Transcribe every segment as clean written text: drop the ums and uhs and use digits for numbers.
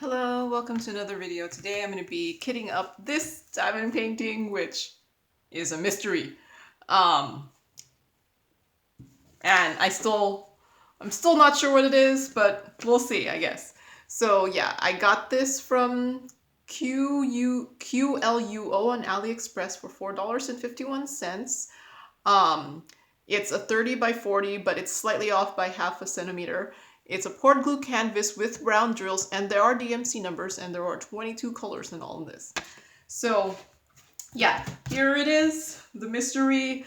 Hello, welcome to another video. Today I'm going to be kitting up this diamond painting, which is a mystery. Um, and I'm still not sure what it is, but we'll see, I guess. So yeah, I got this from Qluo on AliExpress for $4.51. It's a 30 by 40, but it's slightly off by half a centimeter. It's a poured glue canvas with round drills, and there are DMC numbers, and there are 22 colors in all of this. So yeah, here it is, the mystery.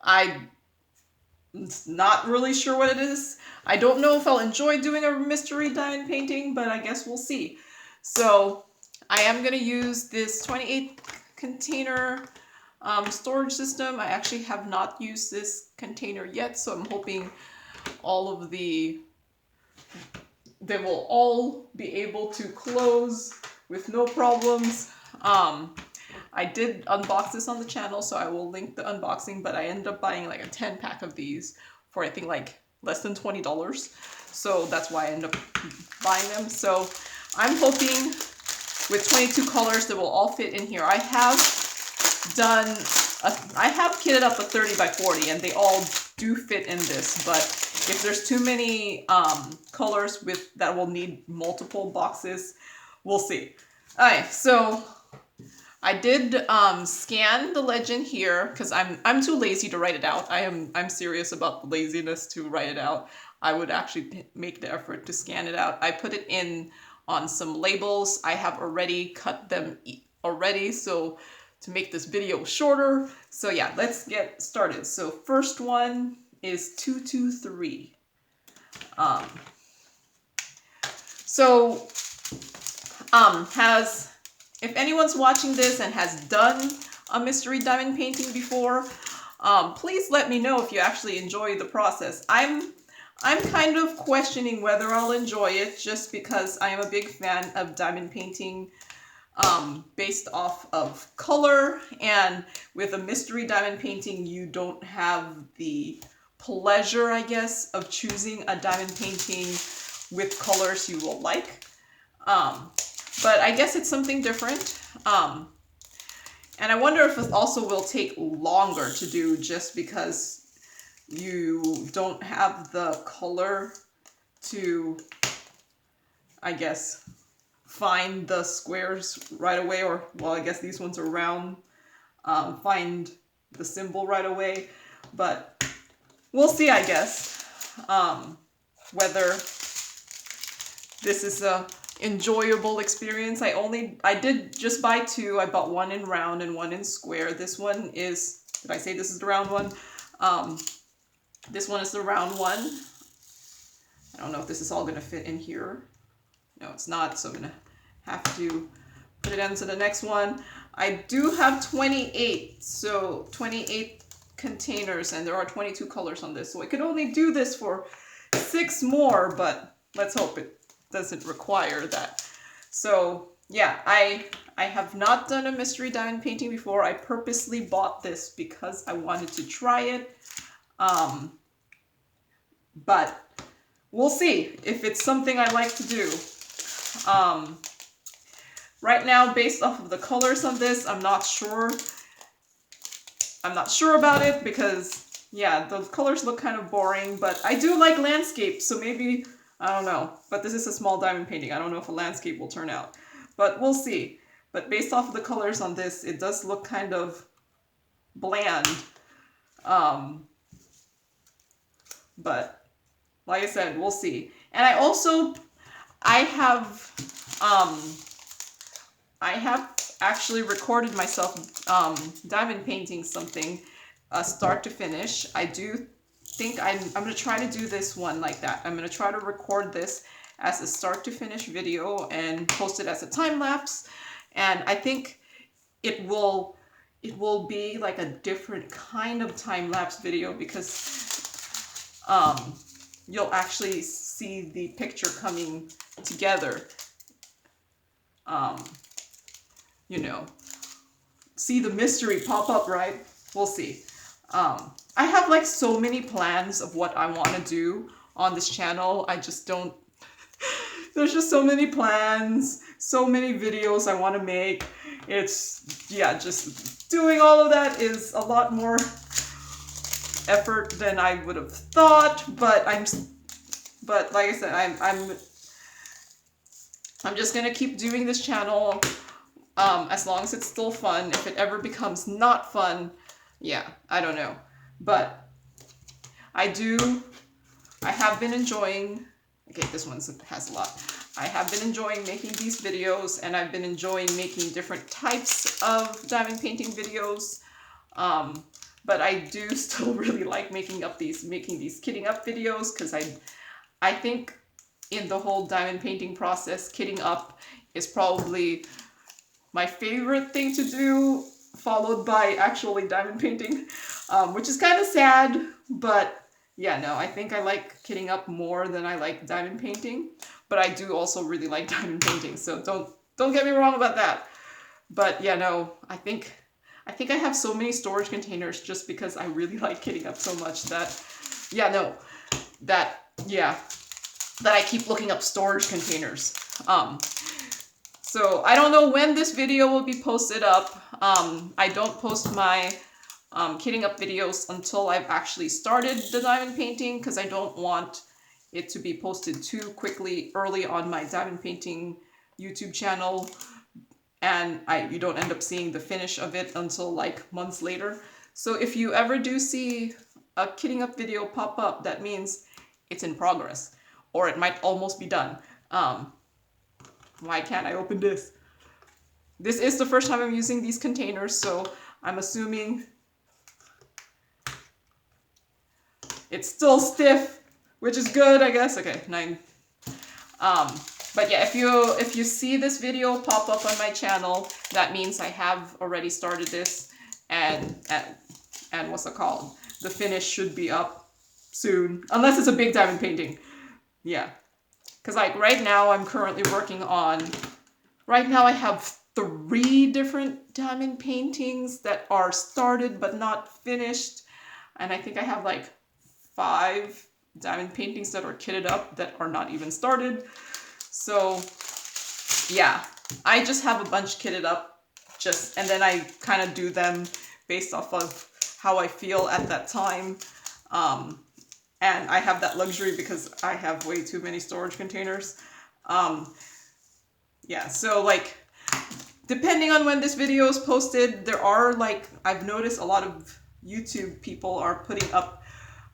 I'm not really sure what it is. I don't know if I'll enjoy doing a mystery diamond painting, but I guess we'll see. So I am going to use this 28 container storage system. I actually have not used this container yet, so I'm hoping they will all be able to close with no problems. I did unbox this on the channel, so I will link the unboxing, but I ended up buying like a 10 pack of these for I think like less than $20. So that's why I ended up buying them. So I'm hoping with 22 colors that will all fit in here. I have kitted up a 30 by 40 and they all do fit in this, but if there's too many colors that will need multiple boxes, we'll see. Alright, so I did scan the legend here because I'm too lazy to write it out. I'm serious about the laziness to write it out. I would actually make the effort to scan it out. I put it in on some labels. I have already cut them already, so to make this video shorter. So yeah, let's get started. So first one is 223. If anyone's watching this and has done a mystery diamond painting before, please let me know if you actually enjoy the process. I'm kind of questioning whether I'll enjoy it just because I am a big fan of diamond painting based off of color, and with a mystery diamond painting you don't have the pleasure, I guess, of choosing a diamond painting with colors you will like. But I guess it's something different. And I wonder if it also will take longer to do just because you don't have the color to, I guess, find the squares right away, or, well, I guess these ones are round, find the symbol right away. But we'll see, I guess, whether this is a enjoyable experience. I did just buy two. I bought one in round and one in square. This one is, did I say this is the round one? This one is the round one. I don't know if this is all going to fit in here. No, it's not, so I'm going to have to put it into the next one. I do have 28, so 28 containers, and there are 22 colors on this, so I could only do this for 6 more, but let's hope it doesn't require that. So yeah, I have not done a mystery diamond painting before. I purposely bought this because I wanted to try it, but we'll see if it's something I like to do. Right now, based off of the colors on this, I'm not sure about it because, yeah, the colors look kind of boring, but I do like landscape, so maybe, I don't know. But this is a small diamond painting. I don't know if a landscape will turn out, but we'll see. But based off of the colors on this, it does look kind of bland. But like I said, we'll see. And I have actually recorded myself diamond painting something start to finish. I do think I'm going to try to do this one like that. I'm going to try to record this as a start to finish video and post it as a time lapse. And I think it will be like a different kind of time lapse video because you'll actually see the picture coming together. You know, see the mystery pop up, right? We'll see. I have like so many plans of what I want to do on this channel. I just don't there's just so many plans, so many videos I want to make. It's, yeah, just doing all of that is a lot more effort than I would have thought, but like I said, I'm just gonna keep doing this channel as long as it's still fun. If it ever becomes not fun, yeah, I don't know. But I have been enjoying, okay, this one has a lot. I have been enjoying making these videos, and I've been enjoying making different types of diamond painting videos. But I do still really like making these kitting up videos, because I think in the whole diamond painting process, kitting up is probably my favorite thing to do, followed by actually diamond painting, which is kind of sad, but yeah, no, I think I like kitting up more than I like diamond painting, but I do also really like diamond painting, so don't get me wrong about that. But yeah, no, I think I have so many storage containers just because I really like kitting up so much that, yeah, no, that I keep looking up storage containers. So I don't know when this video will be posted up. I don't post my kitting up videos until I've actually started the diamond painting, because I don't want it to be posted too quickly early on my diamond painting YouTube channel, and you don't end up seeing the finish of it until like months later. So if you ever do see a kitting up video pop up, that means it's in progress, or it might almost be done. Why can't I open this? This is the first time I'm using these containers, so I'm assuming it's still stiff, which is good, I guess. Okay, 9. But yeah, if you see this video pop up on my channel, that means I have already started this, and what's it called? The finish should be up soon, unless it's a big diamond painting. Yeah, because like right now I'm currently working on. Right now I have 3 different diamond paintings that are started but not finished, and I think I have like 5 diamond paintings that are kitted up that are not even started. So yeah, I just have a bunch kitted up, and then I kind of do them based off of how I feel at that time. And I have that luxury because I have way too many storage containers. Yeah, so like, depending on when this video is posted, there are like, I've noticed a lot of YouTube people are putting up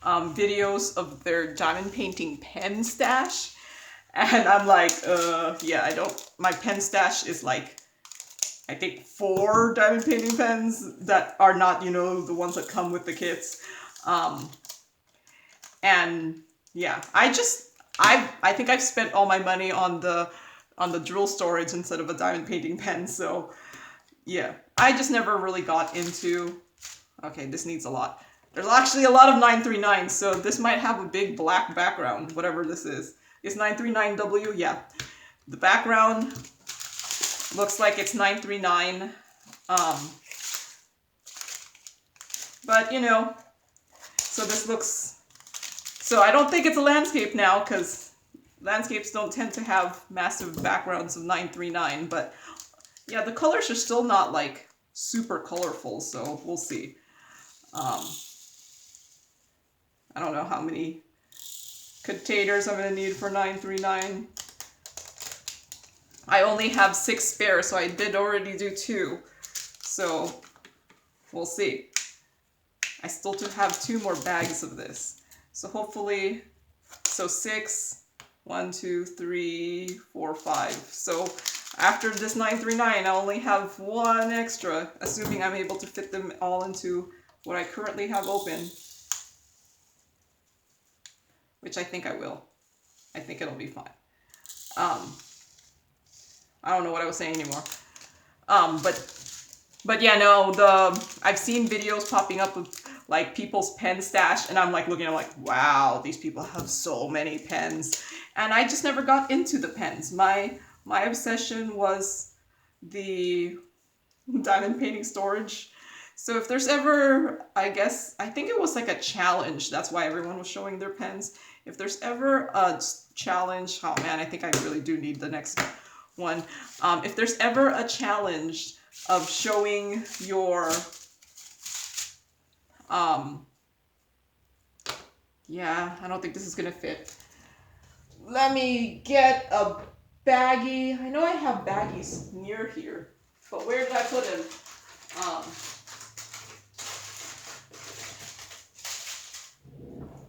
videos of their diamond painting pen stash. And I'm like, yeah, my pen stash is like, I think 4 diamond painting pens that are not, the ones that come with the kits. And yeah, I think I've spent all my money on the drill storage instead of a diamond painting pen, so yeah. I just never really got into, okay, this needs a lot. There's actually a lot of 939, so this might have a big black background, whatever this is. Is 939W? Yeah. The background looks like it's 939. But, so this looks, so I don't think it's a landscape now, because landscapes don't tend to have massive backgrounds of 939, but yeah, the colors are still not like super colorful, so we'll see. I don't know how many containers I'm going to need for 939. I only have 6 spare, so I did already do 2. So we'll see. I still do have 2 more bags of this. So hopefully, so 6, 1, 2, 3, 4, 5. So after this 939, I only have 1 extra, assuming I'm able to fit them all into what I currently have open. Which I think I will. I think it'll be fine. I don't know what I was saying anymore. But yeah, no, I've seen videos popping up of like people's pen stash, and I'm like looking, I'm like, wow, these people have so many pens. And I just never got into the pens. My obsession was the diamond painting storage. So if there's ever, I think it was like a challenge, that's why everyone was showing their pens. If there's ever a challenge, oh man, I think I really do need the next one. If there's ever a challenge of showing your, yeah, I don't think this is gonna fit. Let me get a baggie. I know I have baggies near here, but where did I put them?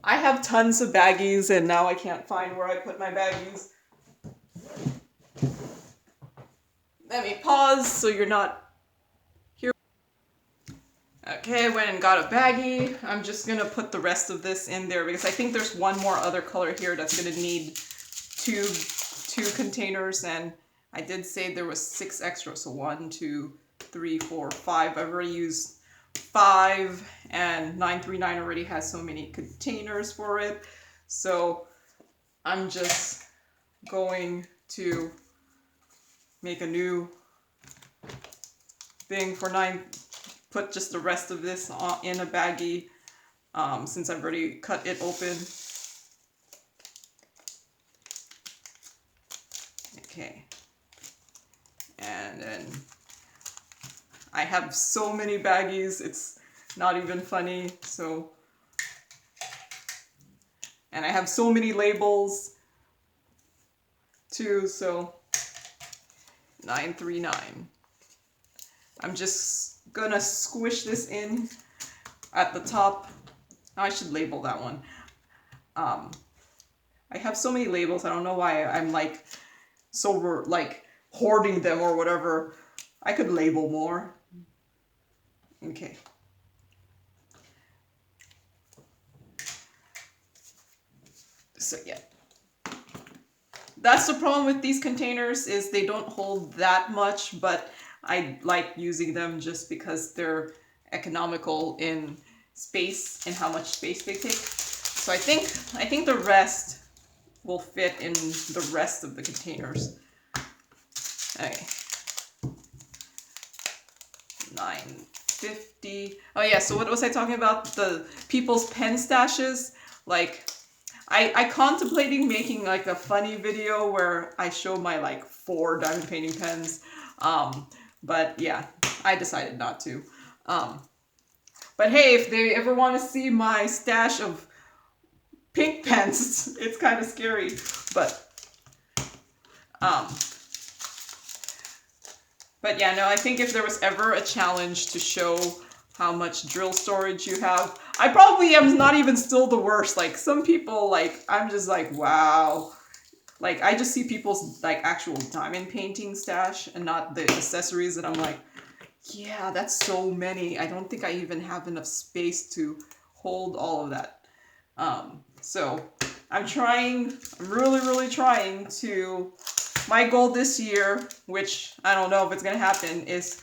I have tons of baggies and now I can't find where I put my baggies. Let me pause so you're not here. Okay, I went and got a baggie. I'm just gonna put the rest of this in there because I think there's one more other color here that's gonna need two containers, and I did say there was 6 extra, so 1, 2, 3, 4, 5. I've already used 5, and 939 already has so many containers for it. So I'm just going to make a new thing for 9, put just the rest of this in a baggie since I've already cut it open. Okay, and then I have so many baggies, it's not even funny. So, and I have so many labels too, so 939. I'm just gonna squish this in at the top. Oh, I should label that one. I have so many labels, I don't know why I'm like so like hoarding them or whatever. I could label more. Okay. So yeah. That's the problem with these containers, is they don't hold that much, but I like using them just because they're economical in space and how much space they take. So I think the rest will fit in the rest of the containers. Okay. 950. Oh yeah, so what was I talking about? The people's pen stashes. Like, I contemplating making like a funny video where I show my like 4 diamond painting pens. But yeah, I decided not to. But hey, if they ever want to see my stash of pink pens, it's kind of scary. But yeah, no, I think if there was ever a challenge to show how much drill storage you have, I probably am not even still the worst. Like, some people, like, I'm just like, wow. Like, I just see people's, like, actual diamond painting stash and not the accessories, and I'm like, yeah, that's so many. I don't think I even have enough space to hold all of that. So, I'm really, really trying to, my goal this year, which I don't know if it's going to happen, is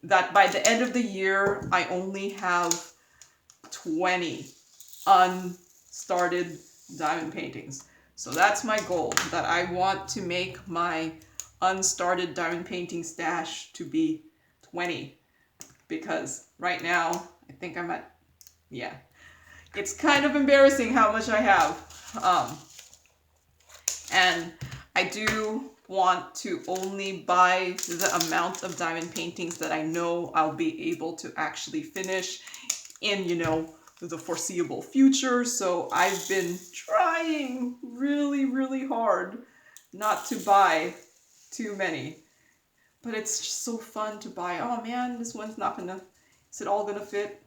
that by the end of the year, I only have 20 unstarted diamond paintings. So that's my goal, that I want to make my unstarted diamond painting stash to be 20. Because right now, I think I'm at, yeah. It's kind of embarrassing how much I have. And I do want to only buy the amount of diamond paintings that I know I'll be able to actually finish in, you know, the foreseeable future. So I've been trying really, really hard not to buy too many. But it's just so fun to buy. Oh man, this one's not gonna, is it all gonna fit?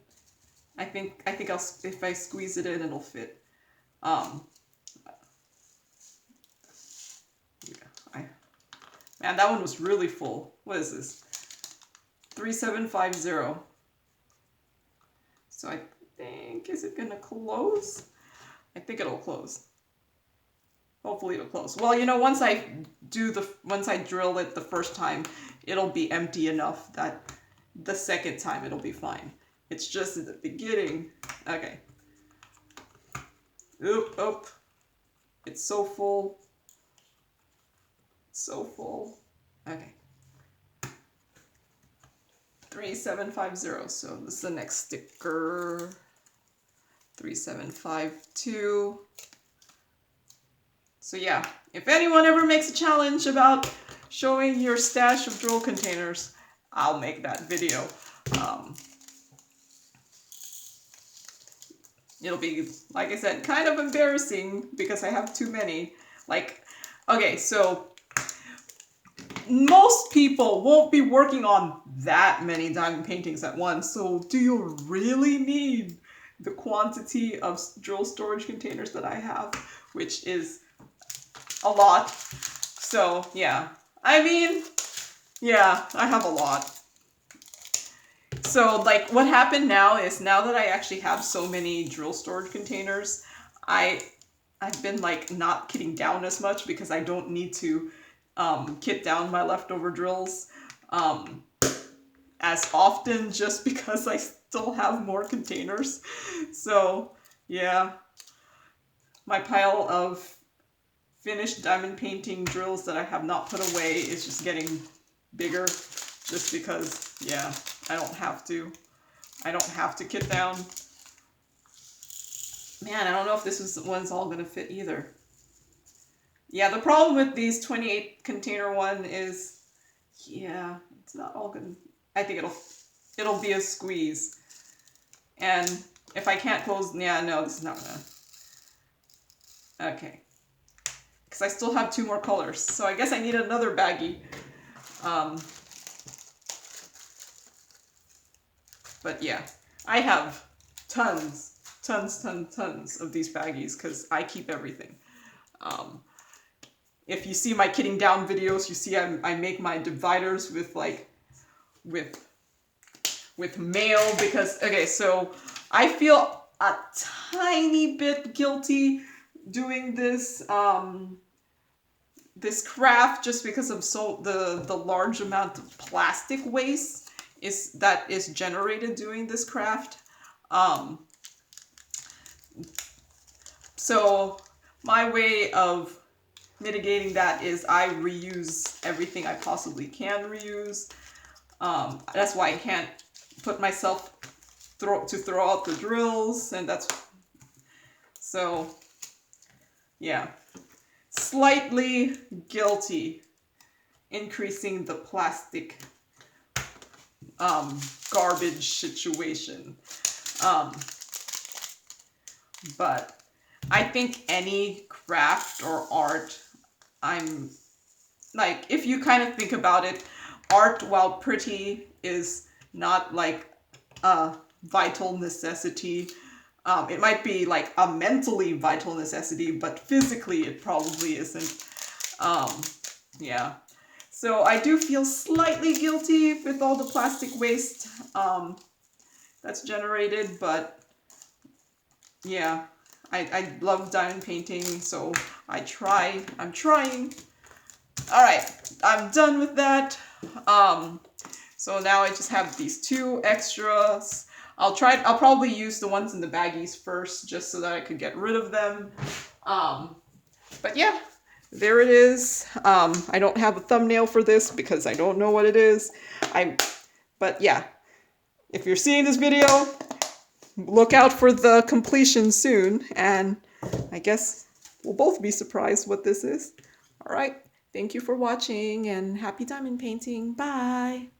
I think I'll, if I squeeze it in, it'll fit. Man, that one was really full. What is this? 3750. So I think, is it gonna close? I think it'll close. Hopefully it'll close. Well, you know, once I drill it the first time, it'll be empty enough that the second time it'll be fine. It's just at the beginning. Okay. Oop. It's so full. So full. Okay. 3750. So this is the next sticker. 3752. So yeah, if anyone ever makes a challenge about showing your stash of drill containers, I'll make that video. It'll be, like I said, kind of embarrassing because I have too many. Like, okay, so most people won't be working on that many diamond paintings at once. So do you really need the quantity of drill storage containers that I have, which is a lot? So yeah, I mean, yeah, I have a lot. So like what happened now is, now that I actually have so many drill storage containers, I've been like not kitting down as much because I don't need to kit down my leftover drills as often, just because I still have more containers. So yeah, my pile of finished diamond painting drills that I have not put away is just getting bigger, just because, yeah, I don't have to kit down. Man, I don't know if this one's all gonna fit either. Yeah, the problem with these 28 container one is, yeah, it's not all gonna, I think it'll be a squeeze. And if I can't close, yeah, no, this is not gonna, okay. Because I still have 2 more colors, so I guess I need another baggie. But yeah, I have tons of these baggies because I keep everything. If you see my kitting down videos, you see I make my dividers with like, with mail, because, okay, so I feel a tiny bit guilty doing this, this craft, just because of the large amount of plastic waste that is generated doing this craft. So my way of mitigating that is I reuse everything I possibly can reuse. That's why I can't put myself to throw out the drills, and that's, so yeah, slightly guilty increasing the plastic garbage situation. But I think any craft or art, I'm like, if you kind of think about it, art, while pretty, is not like a vital necessity. It might be like a mentally vital necessity, but physically it probably isn't. Yeah. So I do feel slightly guilty with all the plastic waste that's generated, but yeah, I love diamond painting, so I'm trying. All right, I'm done with that. So now I just have these 2 extras. I'll probably use the ones in the baggies first, just so that I could get rid of them. But yeah, there it is. I don't have a thumbnail for this because I don't know what it is. But yeah, if you're seeing this video, look out for the completion soon, and I guess we'll both be surprised what this is. All right, thank you for watching, and happy diamond painting. Bye!